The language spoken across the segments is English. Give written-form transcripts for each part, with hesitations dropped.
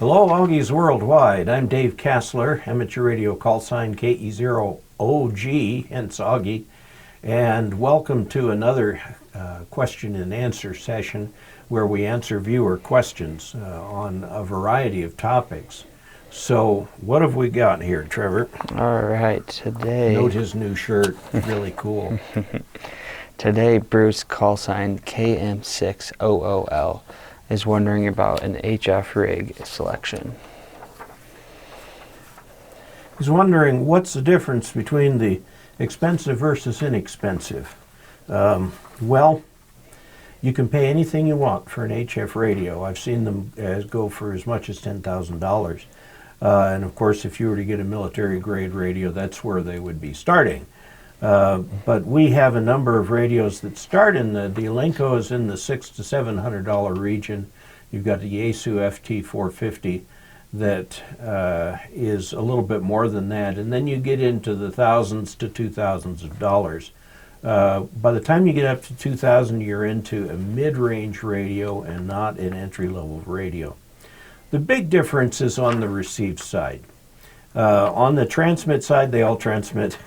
Hello, Augies Worldwide. I'm Dave Kassler, amateur radio call sign KE0OG, hence Augie, and welcome to another question and answer session where we answer viewer questions on a variety of topics. So, what have we got here, Trevor? All right, today... Note his new shirt, really cool. Today, Bruce, call sign KM6OOL, is wondering about an HF rig selection. He's wondering what's the difference between the expensive versus inexpensive. Well, you can pay anything you want for an HF radio. I've seen them go for as much as $10,000. And of course, if you were to get a military grade radio, that's where they would be starting. But we have a number of radios that start in the Elenco is in the $600 to $700 region. You've got the Yaesu FT450 that is a little bit more than that, and then you get into the thousands to $2,000s of dollars. By the time you get up to $2,000, you're into a mid-range radio and not an entry-level radio. The big difference is on the receive side. On the transmit side, they all transmit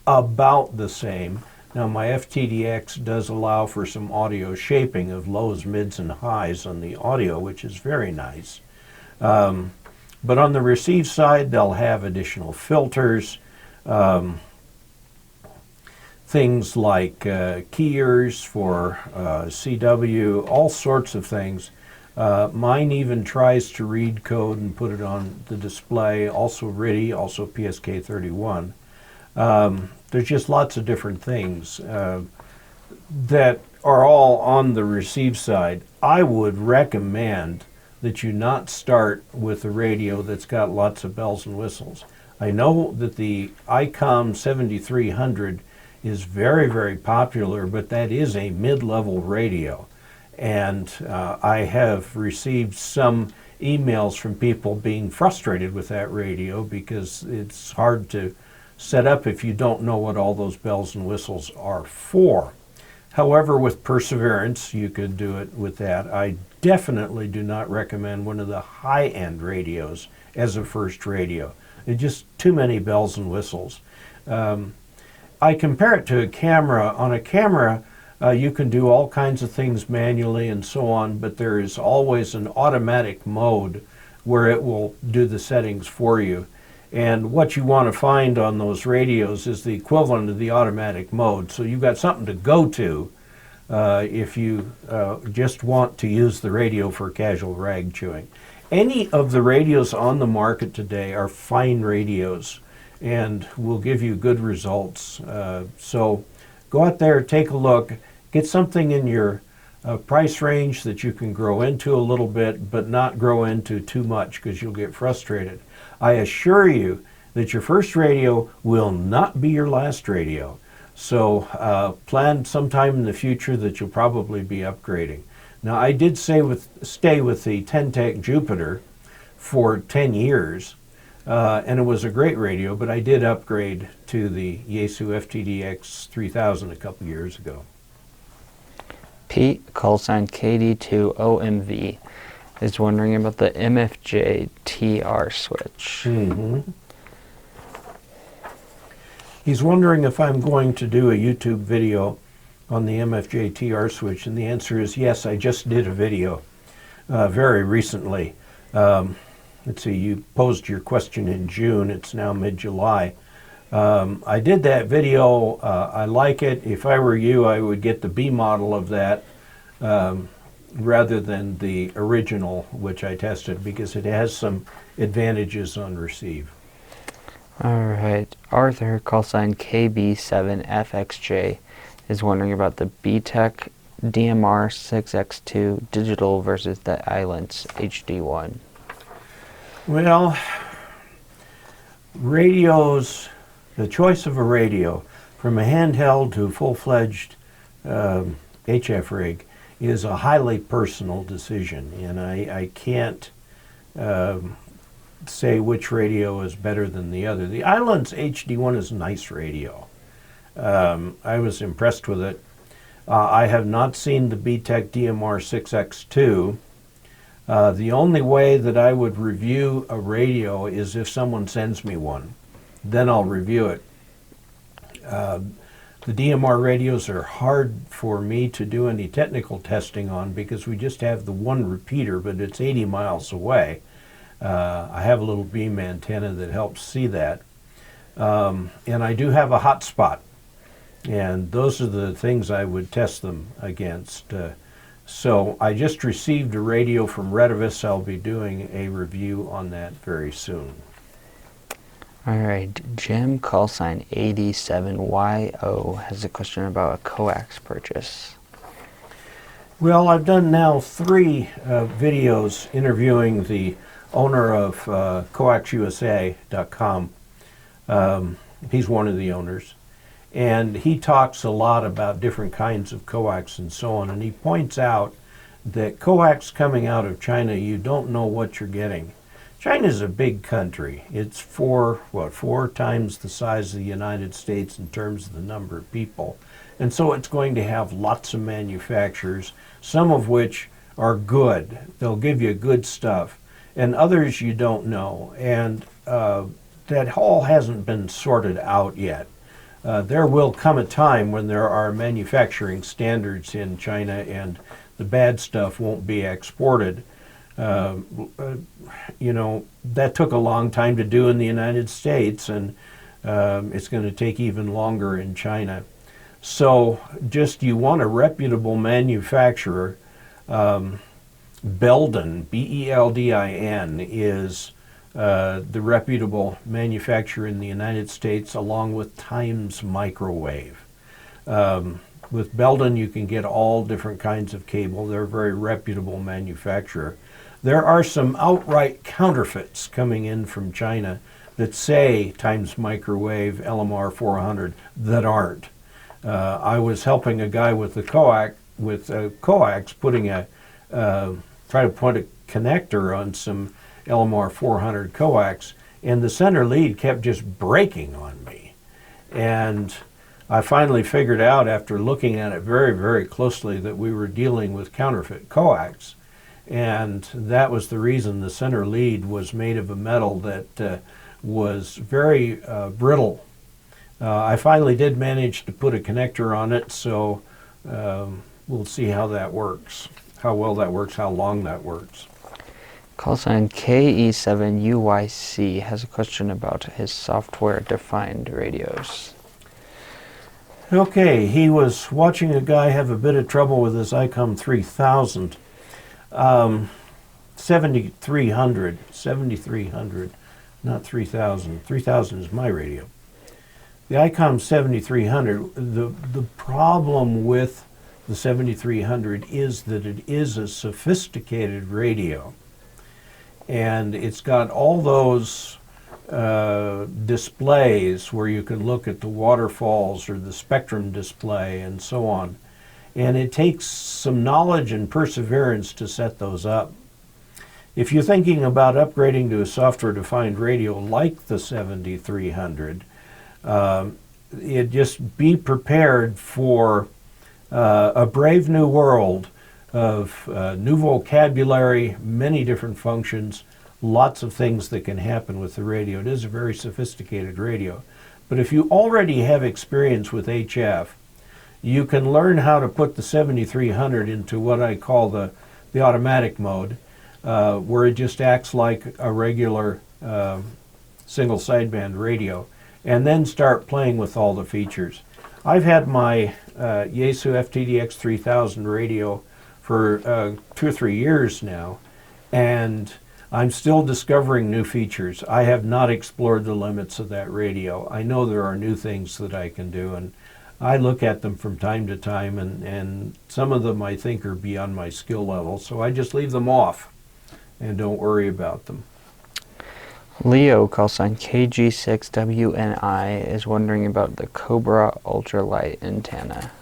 about the same. Now my FTDX does allow for some audio shaping of lows, mids, and highs on the audio, which is very nice. But on the receive side, they'll have additional filters, things like keyers for CW, all sorts of things. Mine even tries to read code and put it on the display, also RIDI, also PSK31. There's just lots of different things that are all on the receive side. I would recommend that you not start with a radio that's got lots of bells and whistles. I know that the ICOM 7300 is very, very popular, but that is a mid-level radio. And I have received some emails from people being frustrated with that radio because it's hard to set up if you don't know what all those bells and whistles are for. However, with perseverance, you could do it with that. I definitely do not recommend one of the high-end radios as a first radio. There's just too many bells and whistles. I compare it to a camera. On a camera, you can do all kinds of things manually and so on, but there is always an automatic mode where it will do the settings for you. And what you want to find on those radios is the equivalent of the automatic mode. So you've got something to go to if you just want to use the radio for casual rag chewing. Any of the radios on the market today are fine radios and will give you good results. So go out there, take a look, get something in your price range that you can grow into a little bit, but not grow into too much because you'll get frustrated. I assure you that your first radio will not be your last radio. So plan sometime in the future that you'll probably be upgrading. Now I did stay with the Ten-Tech Jupiter for 10 years, and it was a great radio, but I did upgrade to the Yaesu FTDX 3000 a couple years ago. Pete, call sign KD2OMV, is wondering about the MFJ TR Switch. Mm-hmm. He's wondering if I'm going to do a YouTube video on the MFJ TR Switch, and the answer is yes. I just did a video very recently. Let's see, you posed your question in June. It's now mid-July. I did that video. I like it. If I were you, I would get the B model of that rather than the original, which I tested, because it has some advantages on receive. All right. Arthur, call sign KB7FXJ, is wondering about the BTech DMR 6X2 digital versus the Islands HD1. Well, radios, the choice of a radio from a handheld to full-fledged HF rig is a highly personal decision, and I can't say which radio is better than the other. The Islands HD1 is a nice radio. I was impressed with it. I have not seen the BTech DMR 6X2. The only way that I would review a radio is if someone sends me one. Then I'll review it. The DMR radios are hard for me to do any technical testing on because we just have the one repeater, but it's 80 miles away. I have a little beam antenna that helps see that. And I do have a hotspot. And those are the things I would test them against. So I just received a radio from Redivis. I'll be doing a review on that very soon. All right, Jim callsign 87YO has a question about a coax purchase. Well, I've done now 3 videos interviewing the owner of coaxusa.com. He's one of the owners. And he talks a lot about different kinds of coax and so on. And he points out that coax coming out of China, you don't know what you're getting. China's a big country. It's 4 times the size of the United States in terms of the number of people. And so it's going to have lots of manufacturers, some of which are good. They'll give you good stuff. And others you don't know. And that all hasn't been sorted out yet. There will come a time when there are manufacturing standards in China and the bad stuff won't be exported. You know, that took a long time to do in the United States, and it's going to take even longer in China. So just you want a reputable manufacturer. Belden, B-E-L-D-I-N, is the reputable manufacturer in the United States, along with Times Microwave. With Belden, you can get all different kinds of cable. They're a very reputable manufacturer. There are some outright counterfeits coming in from China that say Times Microwave LMR 400 that aren't. I was helping a guy with the coax, putting try to put a connector on some LMR 400 coax, and the center lead kept just breaking on me. And I finally figured out, after looking at it very, very closely, that we were dealing with counterfeit coax. And that was the reason. The center lead was made of a metal that was very brittle. I finally did manage to put a connector on it, so we'll see how that works, how well that works, how long that works. Callsign KE7UYC has a question about his software-defined radios. Okay, he was watching a guy have a bit of trouble with his ICOM 3000. 7300, not 3000. 3000 is my radio. The ICOM 7300, the problem with the 7300 is that it is a sophisticated radio. And it's got all those displays where you can look at the waterfalls or the spectrum display and so on. And it takes some knowledge and perseverance to set those up. If you're thinking about upgrading to a software-defined radio like the 7300, just be prepared for a brave new world of new vocabulary, many different functions, lots of things that can happen with the radio. It is a very sophisticated radio. But if you already have experience with HF, you can learn how to put the 7300 into what I call the automatic mode, where it just acts like a regular single sideband radio, and then start playing with all the features. I've had my Yaesu FTDX 3000 radio for 2 or 3 years now, and I'm still discovering new features. I have not explored the limits of that radio. I know there are new things that I can do, and I look at them from time to time, and some of them I think are beyond my skill level, so I just leave them off and don't worry about them. Leo, callsign KG6WNI, is wondering about the Cobra ultralight antenna.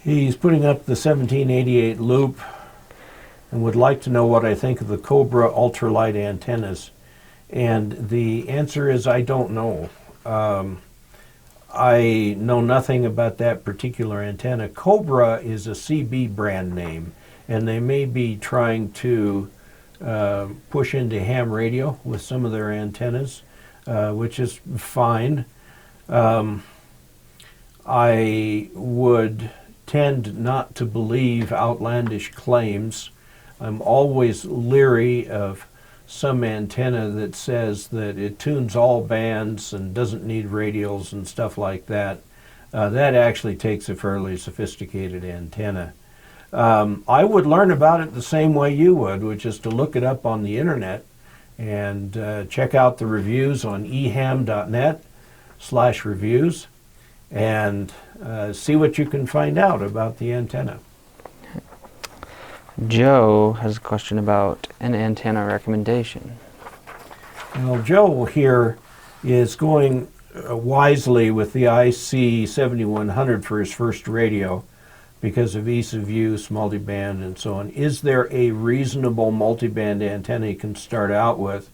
He's putting up the 1788 loop and would like to know what I think of the Cobra ultralight antennas. And the answer is I don't know. I know nothing about that particular antenna. Cobra is a CB brand name. and they may be trying to push into ham radio with some of their antennas, which is fine. I would tend not to believe outlandish claims. I'm always leery of some antenna that says that it tunes all bands and doesn't need radials and stuff like that. That actually takes a fairly sophisticated antenna. I would learn about it the same way you would, which is to look it up on the internet and check out the reviews on eham.net/reviews and see what you can find out about the antenna. Joe has a question about an antenna recommendation. Well, Joe here is going wisely with the IC7100 for his first radio because of ease of use, multiband, and so on. Is there a reasonable multiband antenna he can start out with?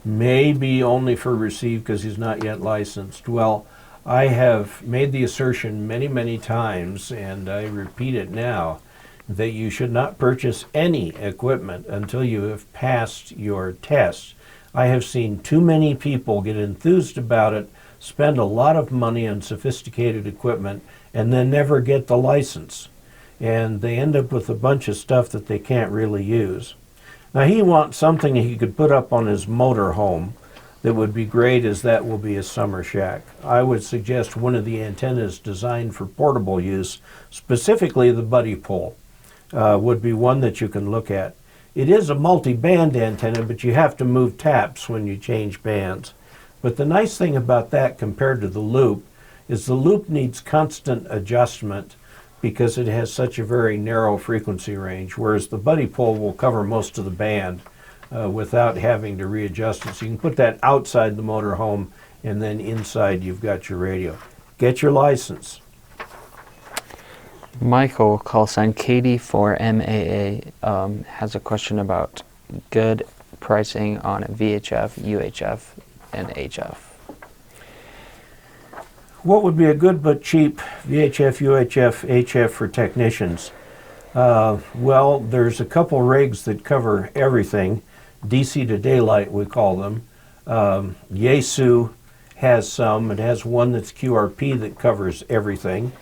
Maybe only for receive because he's not yet licensed. Well, I have made the assertion many, many times, and I repeat it now, that you should not purchase any equipment until you have passed your tests. I have seen too many people get enthused about it, spend a lot of money on sophisticated equipment, and then never get the license. And they end up with a bunch of stuff that they can't really use. Now he wants something he could put up on his motor home that would be great, as that will be a summer shack. I would suggest one of the antennas designed for portable use, specifically the buddy pole, would be one that you can look at. It is a multi-band antenna, but you have to move taps when you change bands. But the nice thing about that compared to the loop is the loop needs constant adjustment because it has such a very narrow frequency range, whereas the buddy pole will cover most of the band without having to readjust it. So you can put that outside the motor home, and then inside you've got your radio. Get your license. Michael, call sign KD4MAA, has a question about good pricing on VHF, UHF, and HF. What would be a good but cheap VHF, UHF, HF for technicians? Well, there's a couple rigs that cover everything. DC to daylight, we call them. Yaesu has some. It has one that's QRP that covers everything.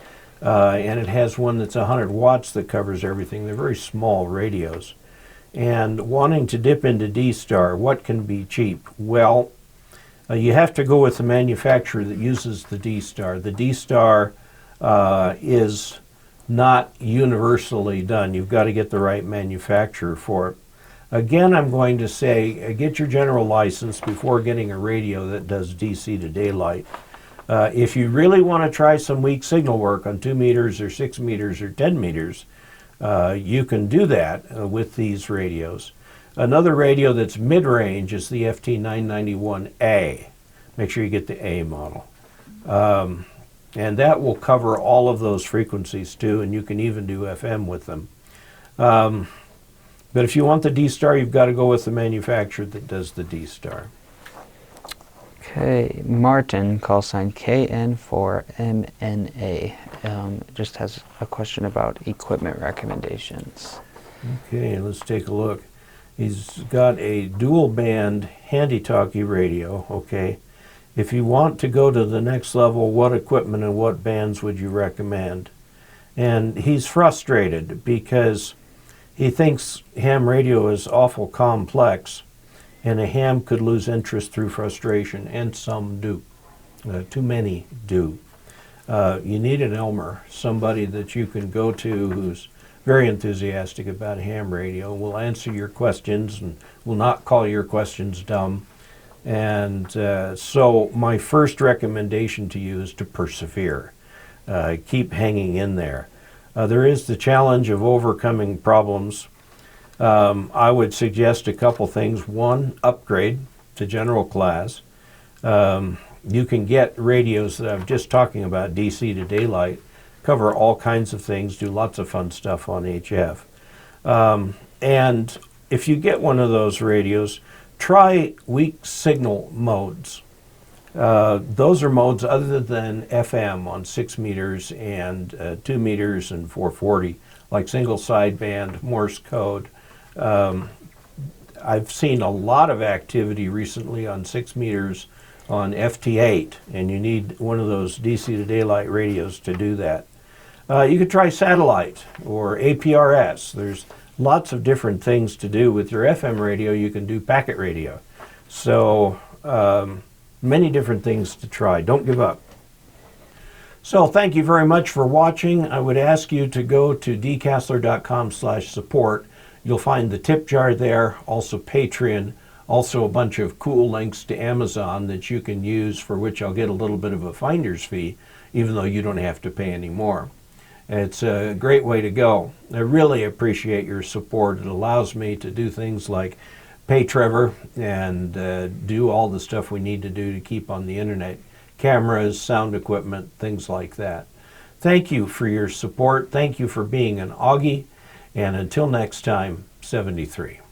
And it has one that's 100 watts that covers everything. They're very small radios. And wanting to dip into D-Star, what can be cheap? Well, you have to go with the manufacturer that uses the D-Star. The D-Star is not universally done. You've got to get the right manufacturer for it. Again, I'm going to say get your general license before getting a radio that does DC to daylight. If you really want to try some weak signal work on 2 meters or 6 meters or 10 meters, you can do that with these radios. Another radio that's mid-range is the FT991A. Make sure you get the A model. And that will cover all of those frequencies too, and you can even do FM with them. But if you want the D-Star, you've got to go with the manufacturer that does the D-Star. Okay, Martin, call sign KN4MNA, just has a question about equipment recommendations. Okay, let's take a look. He's got a dual band handy-talkie radio, okay. If you want to go to the next level, what equipment and what bands would you recommend? And he's frustrated because he thinks ham radio is awful complex, and a ham could lose interest through frustration, and some do. Too many do. You need an Elmer, somebody that you can go to who's very enthusiastic about ham radio, will answer your questions and will not call your questions dumb. And so my first recommendation to you is to persevere. Keep hanging in there. There is the challenge of overcoming problems. I would suggest a couple things. One, upgrade to general class. You can get radios that I'm just talking about, DC to daylight, cover all kinds of things, do lots of fun stuff on HF. And if you get one of those radios, try weak signal modes. Those are modes other than FM on 6 meters and 2 meters and 440, like single sideband, Morse code. I've seen a lot of activity recently on 6 meters on FT8, and you need one of those DC to daylight radios to do that. You could try satellite or APRS. There's lots of different things to do with your FM radio. You can do packet radio. So many different things to try. Don't give up. So thank you very much for watching. I would ask you to go to dcasler.com/support. You'll find the tip jar there, also Patreon, also a bunch of cool links to Amazon that you can use, for which I'll get a little bit of a finder's fee, even though you don't have to pay any more. It's a great way to go. I really appreciate your support. It allows me to do things like pay Trevor and do all the stuff we need to do to keep on the internet. Cameras, sound equipment, things like that. Thank you for your support. Thank you for being an Augie. And until next time, 73.